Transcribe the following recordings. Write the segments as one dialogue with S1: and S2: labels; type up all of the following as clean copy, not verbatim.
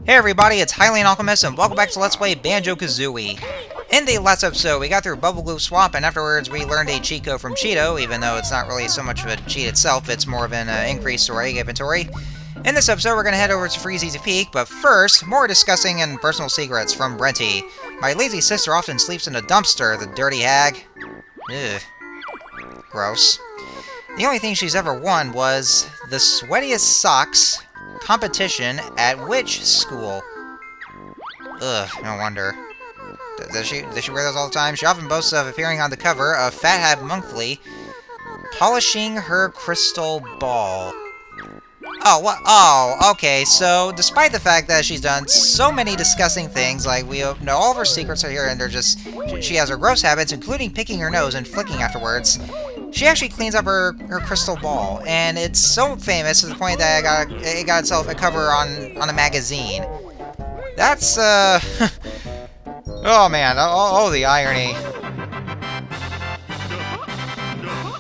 S1: Hey everybody, it's Hylian Alchemist, and welcome back to Let's Play Banjo-Kazooie. In the last episode, we got through Bubble Glue Swamp, and afterwards we learned a cheat code from Cheeto, even though it's not really so much of a cheat itself, it's more of an increase to our egg inventory. In this episode, we're going to head over to Freezeezy Peak, but first, more disgusting and personal secrets from Brenty. My lazy sister often sleeps in a dumpster, the dirty hag. Ugh. Gross. The only thing she's ever won was the sweatiest socks competition at which school? Ugh, no wonder. Does she wear those all the time? She often boasts of appearing on the cover of Fat Hat Monthly, polishing her crystal ball. Oh, what? Oh, okay, so despite the fact that she's done so many disgusting things, like we know all of her secrets are here, and they're just... She has her gross habits, including picking her nose and flicking afterwards. She actually cleans up her crystal ball, and it's so famous to the point that it got itself a cover on a magazine. That's, oh man, oh the irony.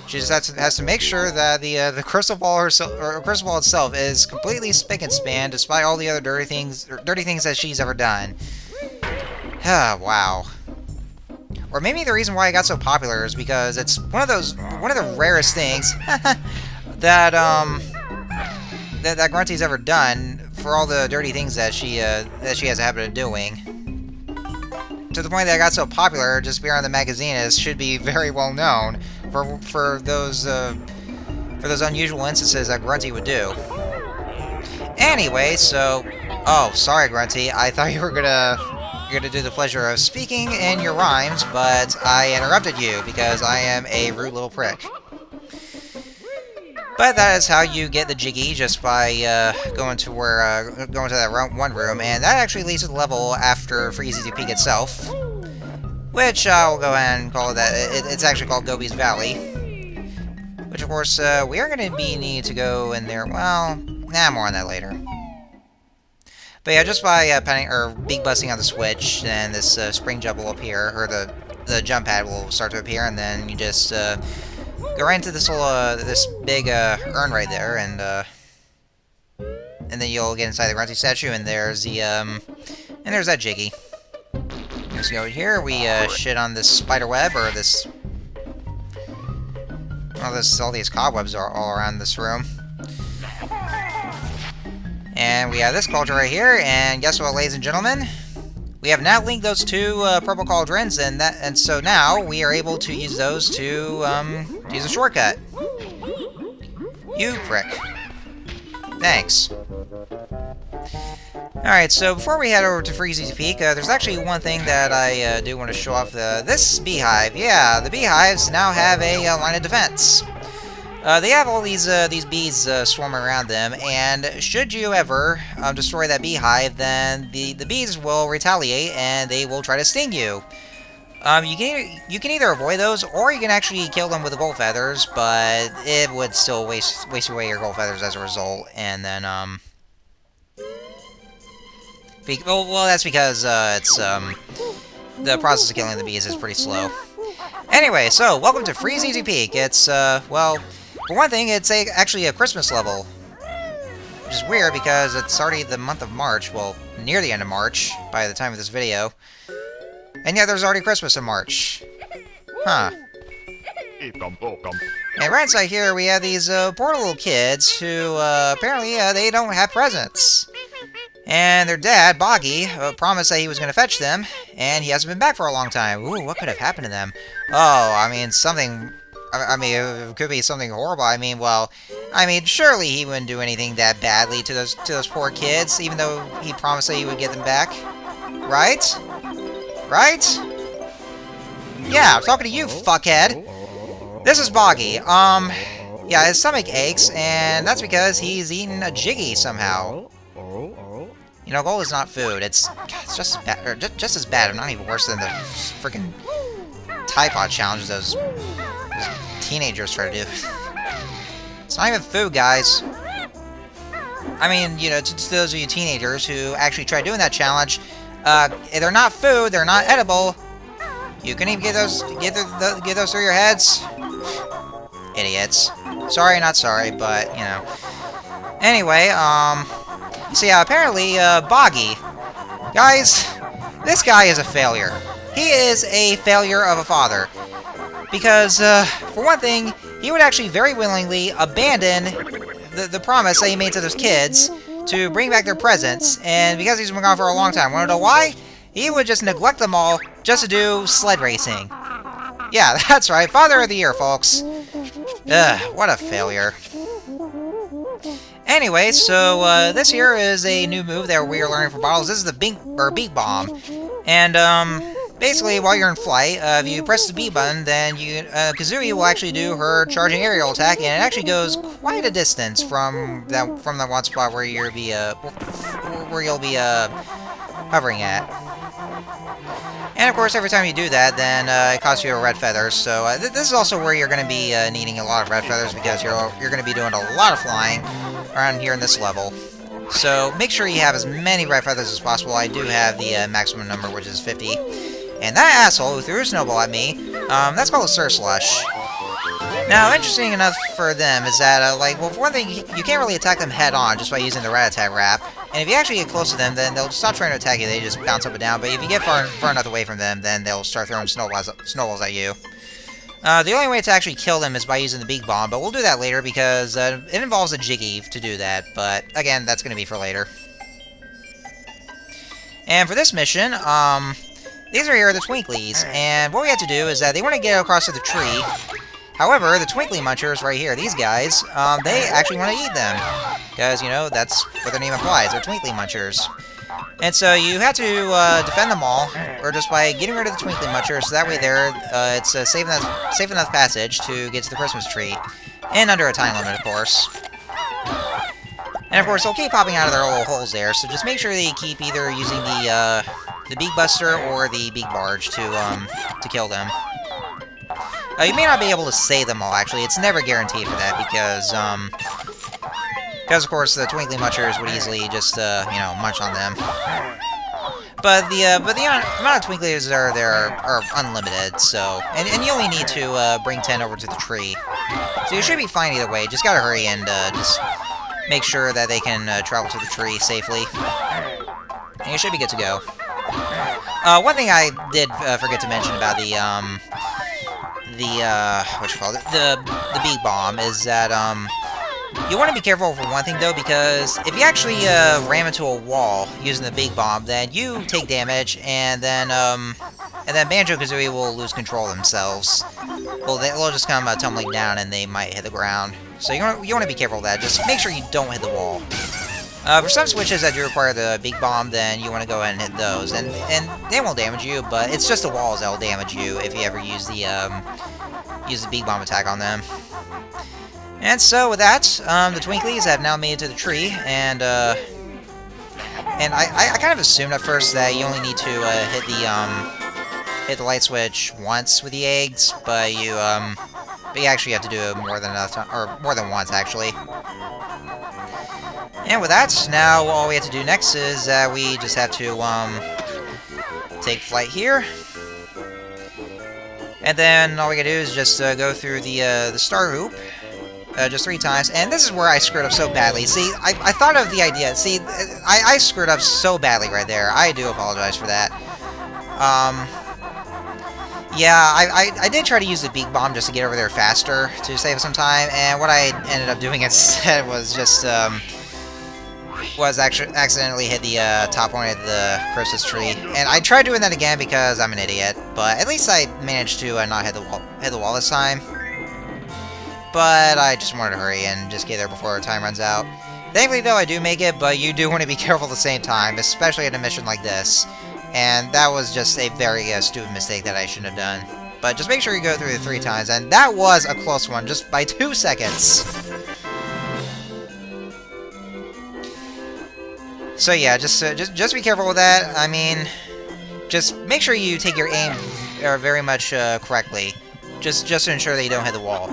S1: She just has to make sure that the crystal ball crystal ball itself is completely spick and span, despite all the other dirty things that she's ever done. Wow. Or maybe the reason why it got so popular is because it's one of the rarest things that Grunty's ever done for all the dirty things that she has a habit of doing. To the point that it got so popular, just being on the magazine should be very well known for those unusual instances that Grunty would do. Anyway, so sorry Grunty, I thought you're gonna do the pleasure of speaking in your rhymes, but I interrupted you because I am a rude little prick. But that is how you get the jiggy, just by going to that one room, and that actually leads to the level after Freezeezy Peak itself, which I'll go ahead and call that. It's actually called Gobi's Valley, which of course we are going to be needing to go in there. Well, more on that later. But yeah, just by big busting on the switch, then this spring jump will appear, or the jump pad will start to appear, and then you just go right into this little this big urn right there, and then you'll get inside the Grunty statue, and there's that Jiggy. Let's go here. We shit on this spider web, or this. Well, all these cobwebs are all around this room. And we have this cauldron right here, and guess what, ladies and gentlemen? We have now linked those two purple cauldrons, and so now we are able to use those to use a shortcut. You prick. Thanks. Alright, so before we head over to Freezeezy Peak, there's actually one thing that I do want to show off. This beehive. Yeah, the beehives now have a line of defense. They have all these bees swarming around them, and should you ever destroy that beehive, then the bees will retaliate, and they will try to sting you. You can either avoid those, or you can actually kill them with the gold feathers, but it would still waste away your gold feathers as a result, and then, well, that's because, it's, the process of killing the bees is pretty slow. Anyway, so, welcome to Freezeezy Peak. It's, well... For one thing, it's actually a Christmas level, which is weird because it's already the month of March, well, near the end of March, by the time of this video. And yeah, there's already Christmas in March. Huh. And right inside here, we have these poor little kids who, apparently, they don't have presents. And their dad, Boggy, promised that he was going to fetch them, and he hasn't been back for a long time. Ooh, what could have happened to them? Oh, I mean, something... I mean, it could be something horrible. I mean, well, surely he wouldn't do anything that badly to those poor kids, even though he promised that he would get them back. Right? Right? Yeah, I'm talking to you, fuckhead. This is Boggy. Yeah, his stomach aches, and that's because he's eaten a Jiggy somehow. You know, gold is not food. It's just as bad, or just as bad, if not even worse than the freaking Tide Pod challenge those teenagers try to do. It's not even food, guys. I mean, you know, to those of you teenagers who actually try doing that challenge, they're not food, they're not edible. You can even get those through your heads. Idiots. Sorry, not sorry, but, you know. Anyway, So yeah, apparently, Boggy. Guys, this guy is a failure. He is a failure of a father. Because, for one thing, he would actually very willingly abandon the promise that he made to those kids to bring back their presents, and because he's been gone for a long time, wanna know why? He would just neglect them all just to do sled racing. Yeah, that's right, Father of the Year, folks. Ugh, what a failure. Anyway, so, this here is a new move that we are learning from bottles. This is the Beak Bomb. And, basically, while you're in flight, if you press the B button, then Kazooie will actually do her charging aerial attack, and it actually goes quite a distance from that one spot where you'll be hovering at. And of course, every time you do that, then it costs you a red feather. So this is also where you're going to be needing a lot of red feathers because you're going to be doing a lot of flying around here in this level. So make sure you have as many red feathers as possible. I do have the maximum number, which is 50. And that asshole who threw a snowball at me, that's called a Sir Slush. Now, interesting enough for them is that, well, for one thing, you can't really attack them head-on just by using the red attack wrap. And if you actually get close to them, then they'll stop trying to attack you, they just bounce up and down. But if you get far enough away from them, then they'll start throwing snowballs at you. The only way to actually kill them is by using the Beak Bomb, but we'll do that later because it involves a Jiggy to do that. But, again, that's going to be for later. And for this mission, these are here the Twinklies, and what we have to do is that they want to get across to the tree. However, the Twinkly Munchers right here, these guys, they actually want to eat them. Because, you know, that's what their name implies, they're Twinkly Munchers. And so you have to defend them all, or just by getting rid of the Twinkly Munchers, so that way there, it's a safe enough passage to get to the Christmas tree. And under a time limit, of course. And of course, they'll keep popping out of their little holes there, so just make sure that you keep either using the Beak Buster or the Beak Barge to kill them. You may not be able to save them all, actually. It's never guaranteed for that, because of course, the Twinkly Munchers would easily just, you know, munch on them. But the amount of Twinklies there are unlimited, so... And you only need to bring 10 over to the tree. So you should be fine either way, just gotta hurry and just make sure that they can travel to the tree safely. And you should be good to go. One thing I did forget to mention about the Beak Bomb is that, you want to be careful for one thing, though, because if you actually ram into a wall using the Beak Bomb, then you take damage, and then Banjo-Kazooie will lose control of themselves. Well, they'll just come tumbling down, and they might hit the ground. So you want to be careful of that. Just make sure you don't hit the wall. For some switches that do require the Beak Bomb, then you want to go ahead and hit those, and they won't damage you, but it's just the walls that will damage you if you ever use the Beak Bomb attack on them. And so with that, the Twinklies have now made it to the tree, and I kind of assumed at first that you only need to hit the light switch once with the eggs, but you actually have to do it more than once actually. And with that, now all we have to do next is we just have to take flight here. And then all we gotta do is just go through the star hoop just 3 times. And this is where I screwed up so badly. See, I thought of the idea. See, I screwed up so badly right there. I do apologize for that. Yeah, I did try to use the Beak Bomb just to get over there faster to save some time. And what I ended up doing instead was just actually accidentally hit the top point of the Christmas tree. And I tried doing that again because I'm an idiot, but at least I managed to not hit the wall this time. But I just wanted to hurry and just get there before our time runs out. Thankfully, though, I do make it, but you do want to be careful at the same time, especially at a mission like this. And that was just a very stupid mistake that I shouldn't have done. But just make sure you go through it 3 times, and that was a close one, just by 2 seconds. So yeah, just be careful with that. I mean, just make sure you take your aim very much correctly, just to ensure that you don't hit the wall,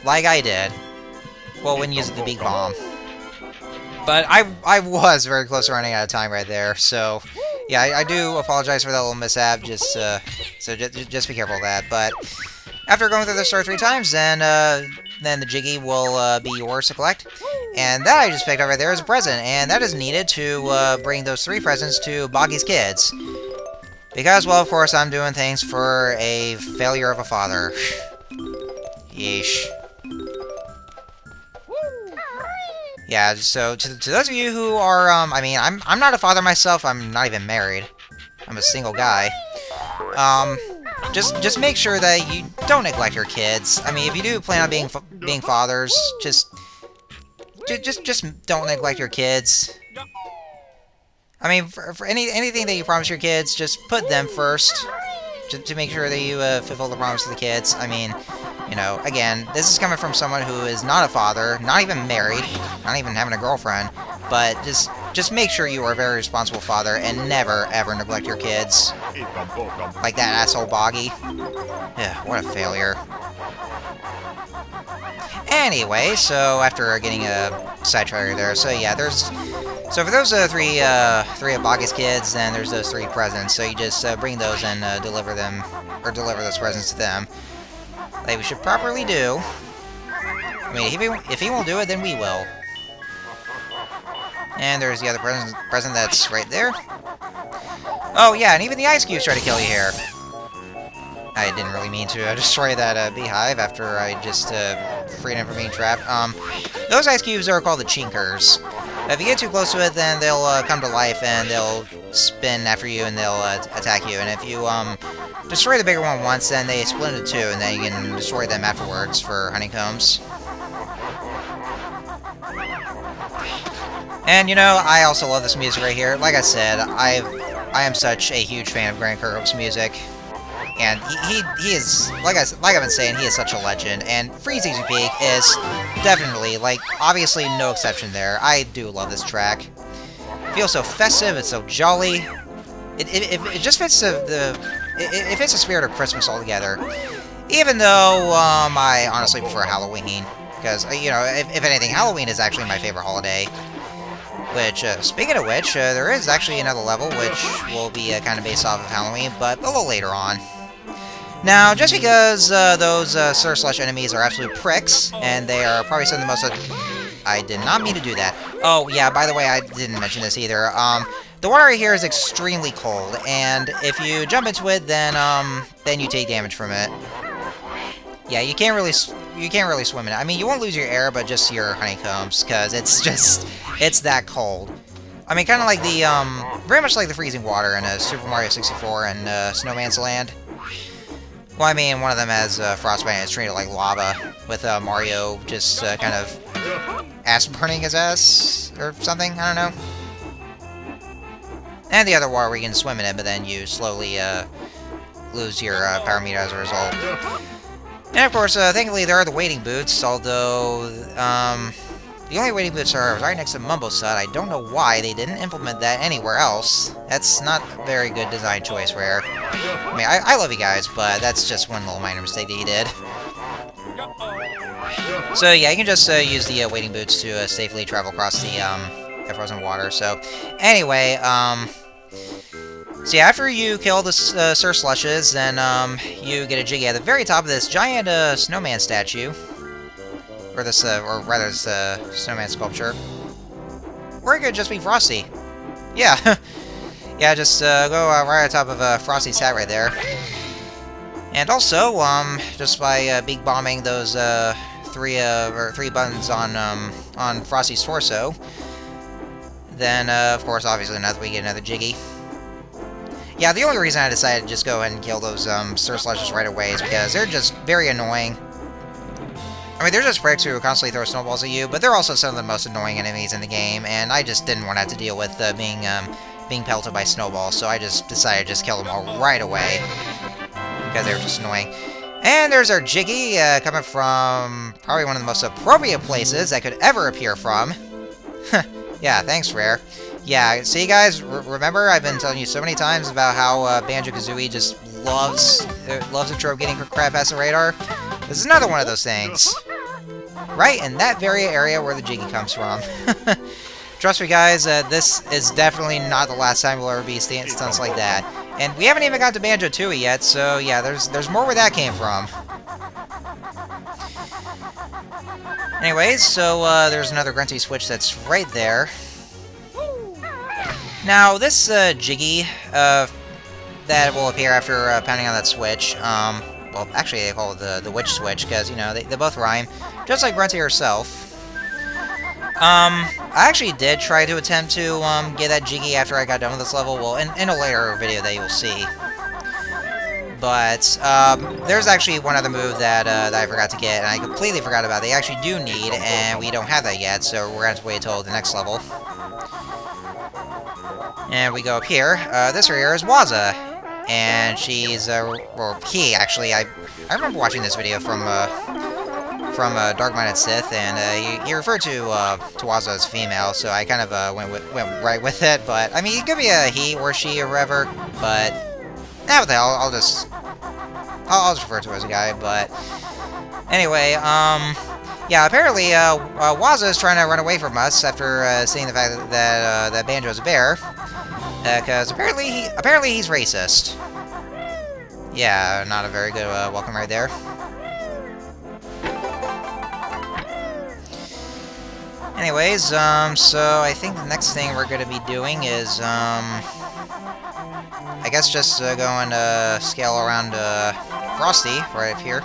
S1: like I did. Well, when using the Beak Bomb. But I was very close to running out of time right there. So yeah, I do apologize for that little mishap. Just be careful of that. But after going through the star 3 times, then the Jiggy will be yours to collect. And that I just picked up right there as a present, and that is needed to bring those 3 presents to Boggy's kids. Because, well, of course, I'm doing things for a failure of a father. Yeesh. Yeah, so to those of you who are, I mean, I'm not a father myself, I'm not even married. I'm a single guy. Just make sure that you don't neglect your kids. I mean, if you do plan on being fathers, just don't neglect your kids. I mean, for anything that you promise your kids, just put them first, to make sure that you fulfill the promise to the kids. I mean, you know, again, this is coming from someone who is not a father, not even married, not even having a girlfriend, but just make sure you are a very responsible father and never, ever neglect your kids. Like that asshole Boggy. Yeah, what a failure. Anyway, so after getting a sidetracked there, so yeah, so for those three of Boggy's kids, then there's those 3 presents. So you just bring those and deliver deliver those presents to them. Like we should properly do. I mean, if he won't do it, then we will. And there's the other present that's right there. Oh yeah, and even the ice cubes try to kill you here. I didn't really mean to destroy that beehive after I just freed him from being trapped. Those ice cubes are called the chinkers. If you get too close to it, then they'll come to life and they'll spin after you and they'll attack you. And if you destroy the bigger one once, then they split into 2, and then you can destroy them afterwards for honeycombs. And you know, I also love this music right here. Like I said, I am such a huge fan of Grant Kirkhope's music. And he is, like I've been saying, he is such a legend. And Freezeezy Peak is definitely, like, obviously no exception there. I do love this track. It feels so festive, it's so jolly. It just fits it fits the spirit of Christmas altogether. Even though I honestly prefer Halloween, because you know, if anything, Halloween is actually my favorite holiday. Which, speaking of which, there is actually another level which will be kind of based off of Halloween, but a little later on. Now, just because those Sir/Slush enemies are absolute pricks, and they are probably some of the most... I did not mean to do that. Oh, yeah, by the way, I didn't mention this either. The water right here is extremely cold, and if you jump into it, then you take damage from it. Yeah, you can't really swim in it. I mean, you won't lose your air, but just your honeycombs, because it's that cold. I mean, kind of like the, very much like the freezing water in Super Mario 64 and Snowman's Land. Well, I mean, one of them has frostbite and it's treated like lava, with Mario just kind of ass-burning his ass, or something, I don't know. And the other water where you can swim in it, but then you slowly lose your power meter as a result. And of course, thankfully there are the wading boots, although the only wading boots are right next to Mumbo-Sut. I don't know why they didn't implement that anywhere else. That's not a very good design choice, Rare. I mean, I love you guys, but that's just one little minor mistake that he did. So yeah, you can just use the wading boots to safely travel across the frozen water. So anyway, so yeah, after you kill the Sir Slushes, then you get a Jiggy at the very top of this giant snowman statue. Or this, or rather, this snowman sculpture. Or it could just be Frosty. Yeah. Yeah, just go right on top of Frosty's hat right there. And also, just by big bombing those 3 buttons on Frosty's torso, then of course, obviously, we get another Jiggy. Yeah, the only reason I decided to just go ahead and kill those Sir Slushes right away is because they're just very annoying. I mean, they're just pricks who constantly throw snowballs at you, but they're also some of the most annoying enemies in the game, and I just didn't want to have to deal with being pelted by snowballs, so I just decided to just kill them all right away, because they were just annoying. And there's our Jiggy, coming from probably one of the most appropriate places that could ever appear from. Yeah, thanks, Rare. Yeah, see, guys, remember I've been telling you so many times about how Banjo-Kazooie just loves the trope getting crap past the radar? This is another one of those things. Right in that very area where the Jiggy comes from. Trust me, guys, this is definitely not the last time we'll ever be seeing stunts like that. And we haven't even got to Banjo-Tooie yet, so yeah, there's more where that came from. Anyways, so there's another Grunty switch that's right there. Now, this Jiggy that will appear after pounding on that switch, well, actually they call it the witch switch, because, you know, they both rhyme, just like Grunty herself. I actually did try to attempt to get that Jiggy after I got done with this level, well, in a later video that you'll see. But there's actually one other move that I forgot to get, and I completely forgot about. They actually do need, and we don't have that yet, so we're going to have to wait until the next level. And we go up here. This right here is Waza, and she's or he actually. I remember watching this video from Dark-Minded Sith, and he referred to Waza as female, so I kind of went right with it. But I mean, it could be a he or she or whatever. But what the hell? I'll just refer to her as a guy. But anyway, yeah, apparently Waza is trying to run away from us after seeing the fact that Banjo's a bear, because apparently he's racist. Yeah, not a very good welcome right there. Anyways, so I think the next thing we're going to be doing is, I guess just going to scale around Frosty right up here.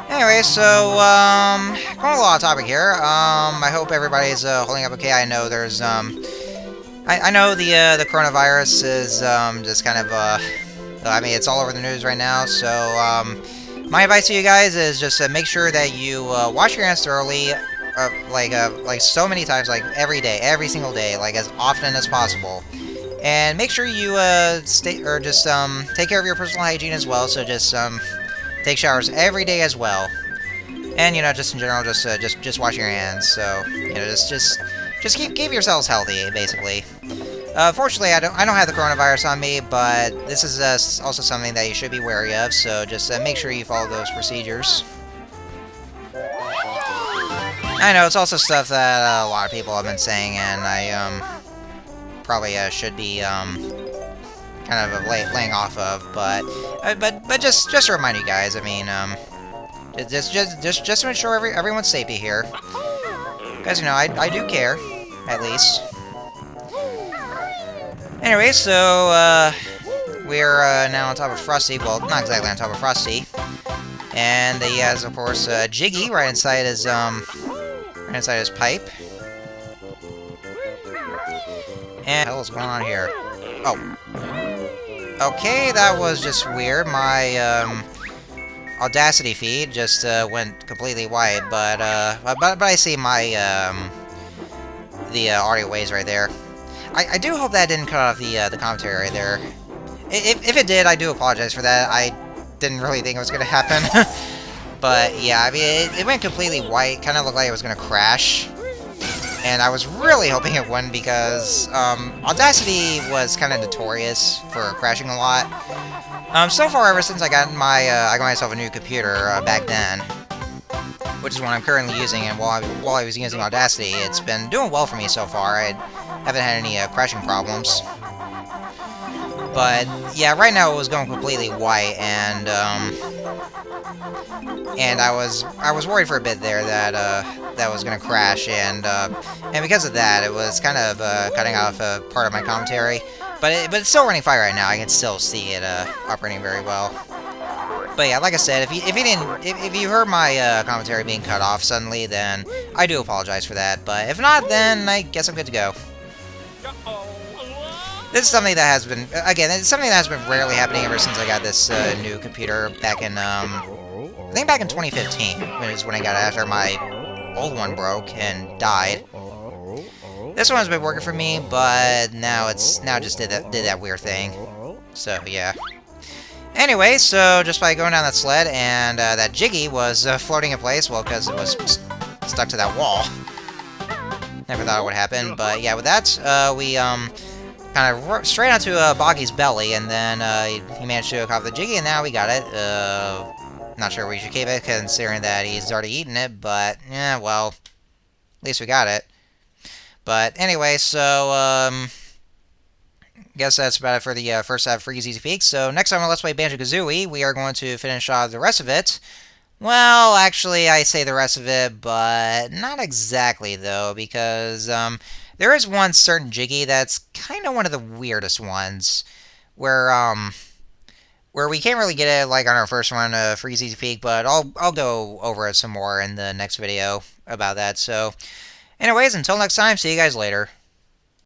S1: Anyway, so, going a lot of topic here. I hope everybody's holding up okay. I know there's, I know the coronavirus is just kind of, I mean, it's all over the news right now, so, my advice to you guys is just make sure that you wash your hands thoroughly, like so many times, like every day, every single day, like as often as possible. And make sure you take care of your personal hygiene as well. So just take showers every day as well. And you know, just in general, just wash your hands. So you know, just keep yourselves healthy, basically. Fortunately, I don't have the coronavirus on me, but this is also something that you should be wary of, so just make sure you follow those procedures. I know, it's also stuff that a lot of people have been saying, and I probably should be kind of laying off of, but just to remind you guys, I mean, just to ensure everyone's safety here, because, you know, I do care, at least. Anyway, so, we're now on top of Frosty. Well, not exactly on top of Frosty. And he has, of course, Jiggy right inside his pipe. And what the hell is going on here? Oh. Okay, that was just weird. My, Audacity feed just, went completely white, but I see my, the audio waves right there. I do hope that didn't cut off the commentary right there. If it did, I do apologize for that. I didn't really think it was going to happen. But yeah, I mean, it went completely white. Kind of looked like it was going to crash. And I was really hoping it wouldn't, because Audacity was kind of notorious for crashing a lot. So far, ever since I got myself a new computer back then, which is what I'm currently using, and while I was using Audacity, it's been doing well for me so far. I haven't had any crashing problems. But yeah, right now it was going completely white, and I was worried for a bit there that that was gonna crash, and because of that, it was kind of cutting off part of my commentary. But it's still running fine right now. I can still see it operating very well. But yeah, like I said, if you heard my commentary being cut off suddenly, then I do apologize for that. But if not, then I guess I'm good to go. This is something that has been, again, it's something that has been rarely happening ever since I got this new computer back in, I think back in 2015, which is when I got it after my old one broke and died. This one's been working for me, but now just did that weird thing. So yeah. Anyway, so just by going down that sled, and that Jiggy was floating in place, well, because it was stuck to that wall. Never thought it would happen, but yeah, with that, we kind of straight onto Boggy's belly, and then he managed to cop the Jiggy, and now we got it. Not sure we should keep it, considering that he's already eaten it, but yeah, well, at least we got it. But anyway, so guess that's about it for the first half of Freezeezy Peak. So next time on Let's Play Banjo-Kazooie, we are going to finish off the rest of it. Well, actually, I say the rest of it, but not exactly, though, because there is one certain Jiggy that's kind of one of the weirdest ones, where where we can't really get it like on our first run of Freezeezy Peak, but I'll go over it some more in the next video about that. So, anyways, until next time, see you guys later.